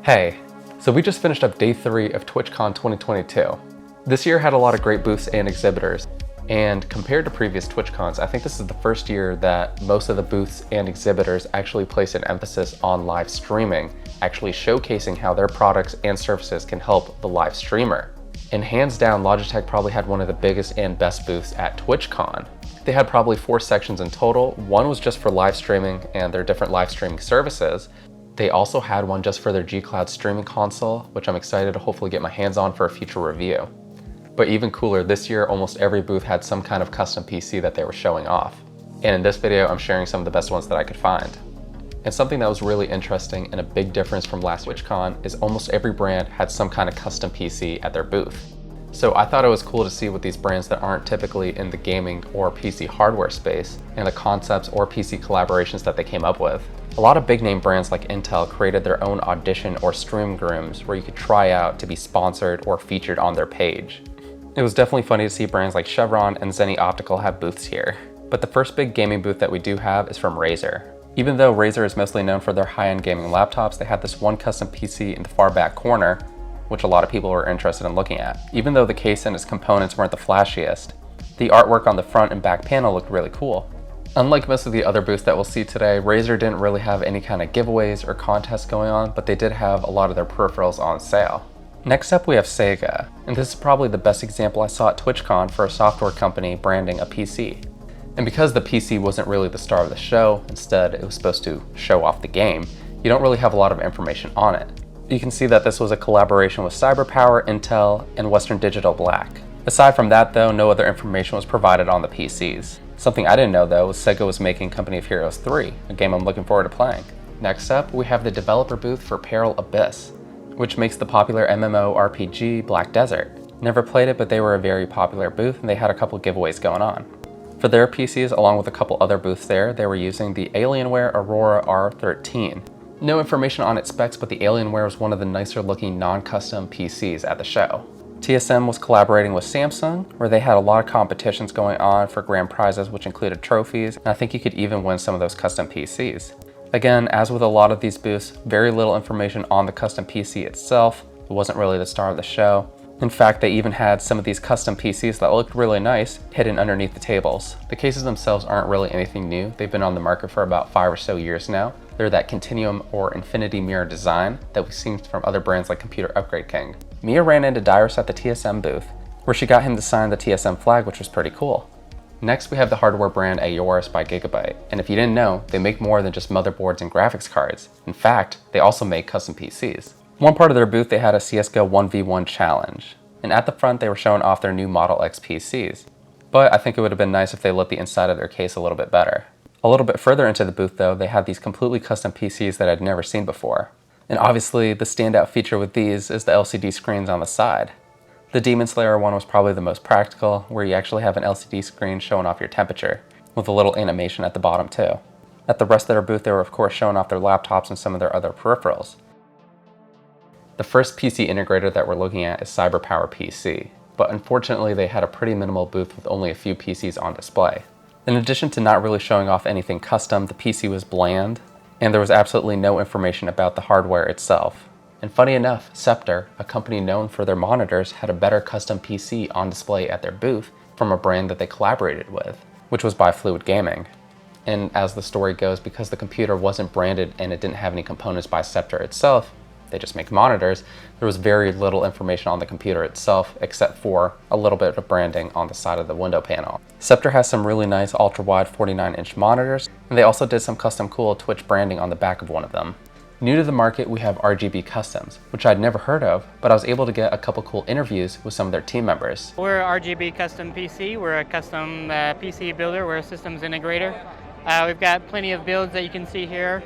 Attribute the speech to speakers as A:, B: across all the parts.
A: Hey, so we just finished up day 3 of TwitchCon 2022. This year had a lot of great booths and exhibitors, and compared to previous TwitchCons, I think this is the first year that most of the booths and exhibitors actually place an emphasis on live streaming, actually showcasing how their products and services can help the live streamer. And hands down, Logitech probably had one of the biggest and best booths at TwitchCon. They had probably 4 sections in total. One was just for live streaming and their different live streaming services. They also had one just for their G Cloud streaming console, which I'm excited to hopefully get my hands on for a future review. But even cooler, this year almost every booth had some kind of custom PC that they were showing off. And in this video, I'm sharing some of the best ones that I could find. And something that was really interesting and a big difference from last TwitchCon is almost every brand had some kind of custom PC at their booth. So I thought it was cool to see what these brands that aren't typically in the gaming or PC hardware space and the concepts or PC collaborations that they came up with. A lot of big name brands like Intel created their own audition or stream rooms where you could try out to be sponsored or featured on their page. It was definitely funny to see brands like Chevron and Zenny Optical have booths here. But the first big gaming booth that we do have is from Razer. Even though Razer is mostly known for their high-end gaming laptops, they had this one custom PC in the far back corner, which a lot of people were interested in looking at. Even though the case and its components weren't the flashiest, the artwork on the front and back panel looked really cool. Unlike most of the other booths that we'll see today, Razer didn't really have any kind of giveaways or contests going on, but they did have a lot of their peripherals on sale. Next up we have Sega, and this is probably the best example I saw at TwitchCon for a software company branding a PC. And because the PC wasn't really the star of the show, instead it was supposed to show off the game, you don't really have a lot of information on it. You can see that this was a collaboration with 𝗟𝗶𝗵𝗵𝘀, Intel, and Western Digital Black. Aside from that though, no other information was provided on the PCs. Something I didn't know though was Sega was making Company of Heroes 3, a game I'm looking forward to playing. Next up, we have the developer booth for 𝗟𝗶𝗵𝗵𝘀, which makes the popular MMORPG Black Desert. Never played it, but they were a very popular booth and they had a couple giveaways going on. For their PCs, along with a couple other booths there, they were using the Alienware Aurora R13. No information on its specs, but the Alienware was one of the nicer looking non-custom PCs at the show. TSM was collaborating with Samsung, where they had a lot of competitions going on for grand prizes, which included trophies, and I think you could even win some of those custom PCs. Again, as with a lot of these booths, very little information on the custom PC itself. It wasn't really the star of the show. In fact, they even had some of these custom PCs that looked really nice hidden underneath the tables. The cases themselves aren't really anything new. They've been on the market for about 5 or so years now. They're that continuum or infinity mirror design that we've seen from other brands like Computer Upgrade King. Mia ran into Dyrus at the TSM booth, where she got him to sign the TSM flag, which was pretty cool. Next, we have the hardware brand Aorus by Gigabyte. And if you didn't know, they make more than just motherboards and graphics cards. In fact, they also make custom PCs. One part of their booth, they had a CSGO 1v1 challenge. And at the front, they were showing off their new Model X PCs. But I think it would have been nice if they lit the inside of their case a little bit better. A little bit further into the booth though, they had these completely custom PCs that I'd never seen before. And obviously, the standout feature with these is the LCD screens on the side. The Demon Slayer one was probably the most practical, where you actually have an LCD screen showing off your temperature, with a little animation at the bottom too. At the rest of their booth, they were of course showing off their laptops and some of their other peripherals. The first PC integrator that we're looking at is 𝗟𝗶𝗵𝗵𝗀, but unfortunately they had a pretty minimal booth with only a few PCs on display. In addition to not really showing off anything custom, the PC was bland, and there was absolutely no information about the hardware itself. And funny enough, Scepter, a company known for their monitors, had a better custom PC on display at their booth from a brand that they collaborated with, which was by Fluid Gaming. And as the story goes, because the computer wasn't branded and it didn't have any components by Scepter itself, they just make monitors, there was very little information on the computer itself except for a little bit of branding on the side of the window panel. Scepter has some really nice ultra-wide 49-inch monitors, and they also did some custom cool Twitch branding on the back of one of them. New to the market, we have RGB Customs, which I'd never heard of, but I was able to get a couple cool interviews with some of their team members.
B: We're RGB Custom PC. We're a custom PC builder. We're a systems integrator. We've got plenty of builds that you can see here.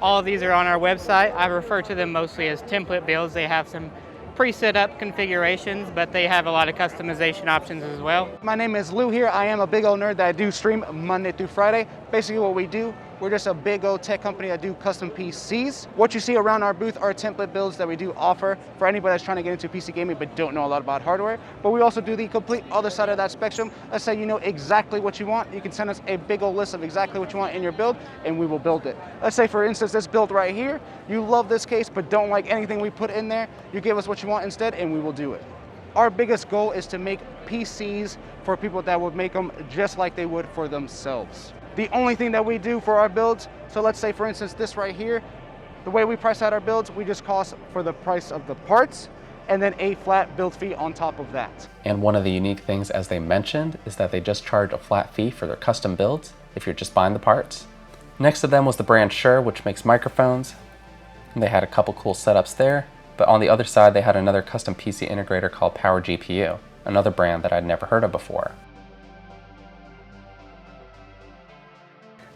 B: All of these are on our website. I refer to them mostly as template builds. They have some pre-set up configurations, but they have a lot of customization options as well.
C: My name is Lou here. I am a big old nerd that I do stream Monday through Friday. Basically what we do, We're just a big old tech company that do custom PCs. What you see around our booth are template builds that we do offer for anybody that's trying to get into PC gaming but don't know a lot about hardware. But we also do the complete other side of that spectrum. Let's say you know exactly what you want. You can send us a big old list of exactly what you want in your build and we will build it. Let's say for instance this build right here, you love this case but don't like anything we put in there. You give us what you want instead and we will do it. Our biggest goal is to make PCs for people that would make them just like they would for themselves. The only thing that we do for our builds, so let's say for instance this right here, the way we price out our builds, we just cost for the price of the parts and then a flat build fee on top of that.
A: And one of the unique things, as they mentioned, is that they just charge a flat fee for their custom builds if you're just buying the parts. Next to them was the brand Shure, which makes microphones. And they had a couple cool setups there, but on the other side they had another custom PC integrator called Power GPU, another brand that I'd never heard of before.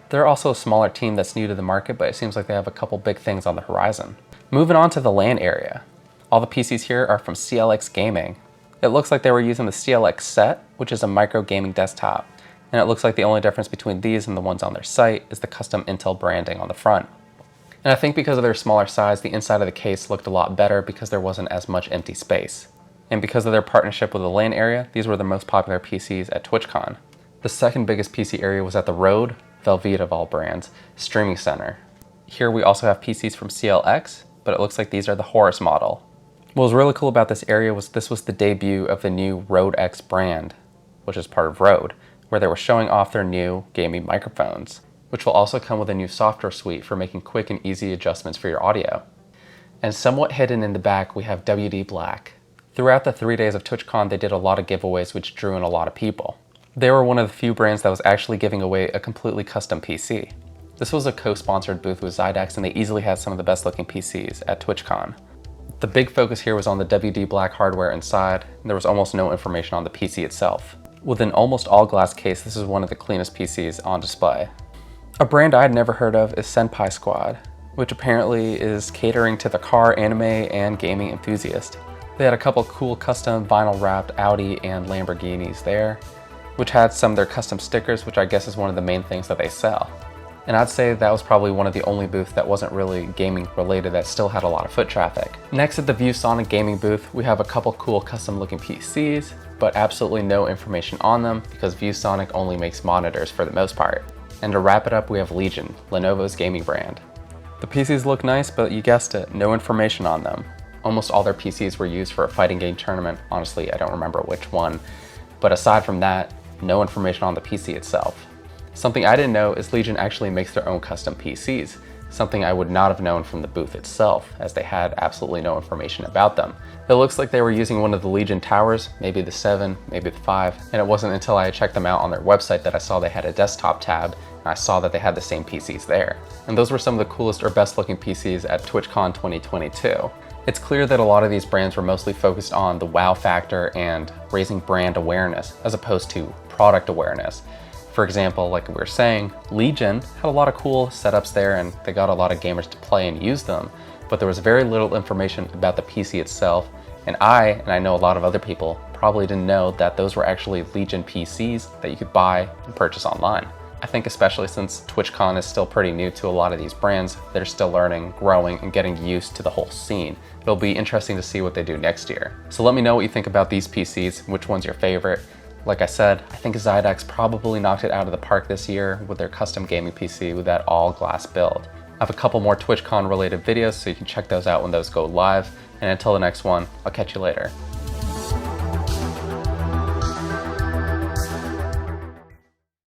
A: They're also a smaller team that's new to the market, but it seems like they have a couple big things on the horizon. Moving on to the LAN area. All the PCs here are from CLX Gaming. It looks like they were using the CLX Set, which is a micro gaming desktop. And it looks like the only difference between these and the ones on their site is the custom Intel branding on the front. And I think because of their smaller size, the inside of the case looked a lot better because there wasn't as much empty space. And because of their partnership with the LAN area, these were the most popular PCs at TwitchCon. The second biggest PC area was at the RODE, Velveeta of all brands, streaming center. Here we also have PCs from CLX, but it looks like these are the Horus model. What was really cool about this area was this was the debut of the new RODE X brand, which is part of RODE, where they were showing off their new gaming microphones, which will also come with a new software suite for making quick and easy adjustments for your audio. And somewhat hidden in the back, we have WD Black. Throughout the 3 days of TwitchCon, they did a lot of giveaways which drew in a lot of people. They were one of the few brands that was actually giving away a completely custom PC. This was a co-sponsored booth with Xidax and they easily had some of the best looking PCs at TwitchCon. The big focus here was on the WD Black hardware inside, and there was almost no information on the PC itself. With an almost all glass case, this is one of the cleanest PCs on display. A brand I had never heard of is Senpai Squad, which apparently is catering to the car, anime, and gaming enthusiast. They had a couple cool custom vinyl wrapped Audi and Lamborghinis there, which had some of their custom stickers, which I guess is one of the main things that they sell. And I'd say that was probably one of the only booths that wasn't really gaming related that still had a lot of foot traffic. Next at the ViewSonic gaming booth, we have a couple cool custom looking PCs, but absolutely no information on them because ViewSonic only makes monitors for the most part. And to wrap it up, we have Legion, Lenovo's gaming brand. The PCs look nice, but you guessed it, no information on them. Almost all their PCs were used for a fighting game tournament. Honestly, I don't remember which one. But aside from that, no information on the PC itself. Something I didn't know is Legion actually makes their own custom PCs, something I would not have known from the booth itself, as they had absolutely no information about them. It looks like they were using one of the Legion towers, maybe the 7, maybe the 5, and it wasn't until I checked them out on their website that I saw they had a desktop tab, and I saw that they had the same PCs there. And those were some of the coolest or best looking PCs at TwitchCon 2022. It's clear that a lot of these brands were mostly focused on the wow factor and raising brand awareness, as opposed to product awareness. For example, like we were saying, Legion had a lot of cool setups there and they got a lot of gamers to play and use them, but there was very little information about the PC itself, and I know a lot of other people, probably didn't know that those were actually Legion PCs that you could buy and purchase online. I think especially since TwitchCon is still pretty new to a lot of these brands, they're still learning, growing, and getting used to the whole scene. It'll be interesting to see what they do next year. So let me know what you think about these PCs, which one's your favorite. Like I said, I think Xidax probably knocked it out of the park this year with their custom gaming PC with that all glass build. I have a couple more TwitchCon related videos, so you can check those out when those go live. And until the next one, I'll catch you later.